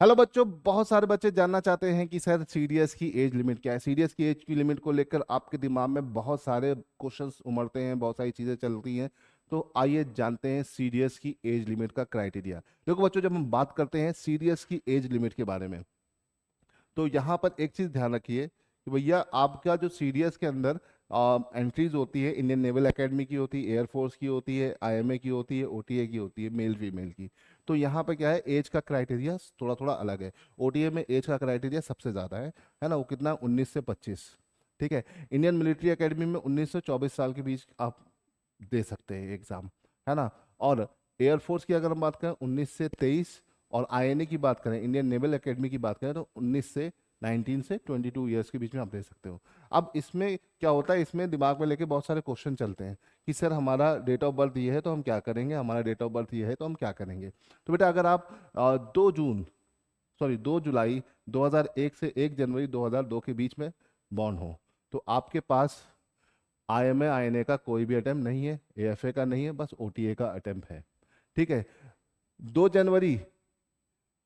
Hello बच्चों, बहुत सारे बच्चे जानना चाहते हैं कि सर सीडीएस की एज लिमिट क्या है। सीडीएस की एज की लिमिट को लेकर आपके दिमाग में बहुत सारे क्वेश्चंस उमड़ते हैं, बहुत सारी चीज़ें चलती हैं। तो आइए जानते हैं सीडीएस की एज लिमिट का क्राइटेरिया। देखो बच्चों, जब हम बात करते हैं सीडीएस की एज लिमिट के बारे में, तो यहाँ पर एक चीज़ ध्यान रखिए कि भैया आपका जो सीडीएस के अंदर एंट्रीज होती है, इंडियन नेवल एकेडमी की होती है, एयरफोर्स की होती है, आईएमए की होती है, ओटीए की होती है, मेल फीमेल की। तो यहाँ पर क्या है, एज का क्राइटेरिया थोड़ा थोड़ा अलग है। ओटीए में एज का क्राइटेरिया सबसे ज़्यादा है ना, वो कितना, 19 से 25। ठीक है। इंडियन मिलिट्री एकेडमी में 19 से 24 साल के बीच आप दे सकते हैं एग्जाम, है ना। और एयरफोर्स की अगर हम बात करें 19 से 23, और आईएनए की बात करें, इंडियन नेवल एकेडमी की बात करें, तो 19 से 22 के बीच में आप दे सकते हो। अब इसमें क्या होता है, इसमें दिमाग में लेके बहुत सारे क्वेश्चन चलते हैं कि सर हमारा डेट ऑफ बर्थ ये है तो हम क्या करेंगे, हमारा डेट ऑफ बर्थ ये है तो हम क्या करेंगे। तो बेटा अगर आप 2 जुलाई 2001 से 1 जनवरी 2002 के बीच में बॉर्न हो, तो आपके पास आईएमए आईएनए का कोई भी अटेम्प्ट नहीं है, एएफए का नहीं है, बस ओटीए का अटेम्प्ट है। ठीक है। 2 जनवरी,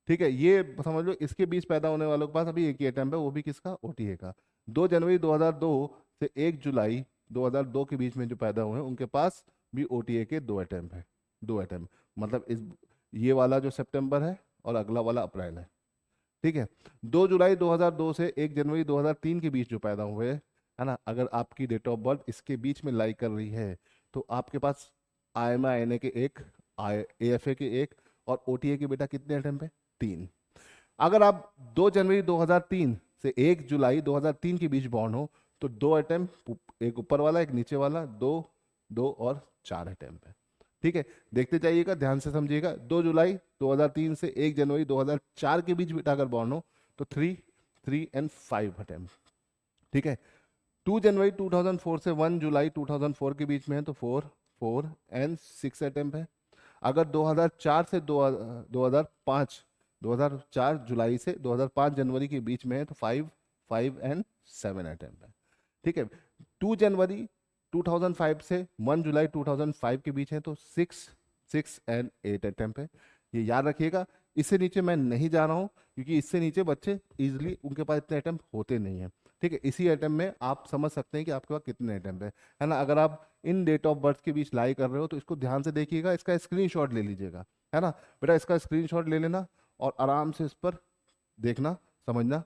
ठीक है, ये समझ लो इसके बीच पैदा होने वालों के पास अभी एक ही अटेम्प्ट है, वो भी किसका, ओटीए का। 2 जनवरी 2002 से 1 जुलाई 2002 के बीच में जो पैदा हुए हैं उनके पास भी ओटीए के 2 अटेम्प्ट है। 2 अटेम्प्ट मतलब इस, ये वाला जो सितंबर है और अगला वाला अप्रैल है। ठीक है। 2 जुलाई 2002 से 1 जनवरी 2003 के बीच जो पैदा हुए हैं, है ना, अगर आपकी डेट ऑफ बर्थ इसके बीच में लाई कर रही है, तो आपके पास आईएमए के एक, एएफए के एक, और ओटीए के बेटा कितने अटेम्प्ट है, 3। अगर आप 2 जनवरी 2003 से 1 जुलाई 2003 के बीच बॉर्न हो, तो 2 अटेम्प्ट, एक ऊपर वाला एक नीचे वाला, 2, 2 और 4 अटेम्प्ट है। ठीक है। देखते जाइएगा, ध्यान से समझिएगा। 2 जुलाई 2003 से 1 जनवरी 2004 के बीच बेटा अगर बॉर्न हो, तो 3, 3 एंड 5 अटेम्प्ट। ठीक है। 2 जनवरी 2004 से 1 जुलाई 2004 के बीच में है, तो 4, 4 एंड 6 अटेम्प्ट है। अगर 2004 से 2005, 2004 जुलाई से 2005 जनवरी के बीच में है, तो 5, 5 एंड 7 अटेम्प्ट है। ठीक है। 2 जनवरी 2005 से 1 जुलाई 2005 के बीच है, तो 6, 6 एंड 8 अटेम्प्ट है। ये याद रखिएगा। इससे नीचे मैं नहीं जा रहा हूँ, क्योंकि इससे नीचे बच्चे इजिली उनके पास इतने अटेम्प्ट होते नहीं हैं। ठीक है। इसी अटेम्प्ट में आप समझ सकते हैं कि आपके पास कितने अटेम्प्ट है ना। अगर आप इन डेट ऑफ बर्थ के बीच लाई कर रहे हो, तो इसको ध्यान से देखिएगा, इसका स्क्रीनशॉट ले लीजिएगा, है ना। बेटा इसका स्क्रीनशॉट ले लेना और आराम से इस पर देखना, समझना।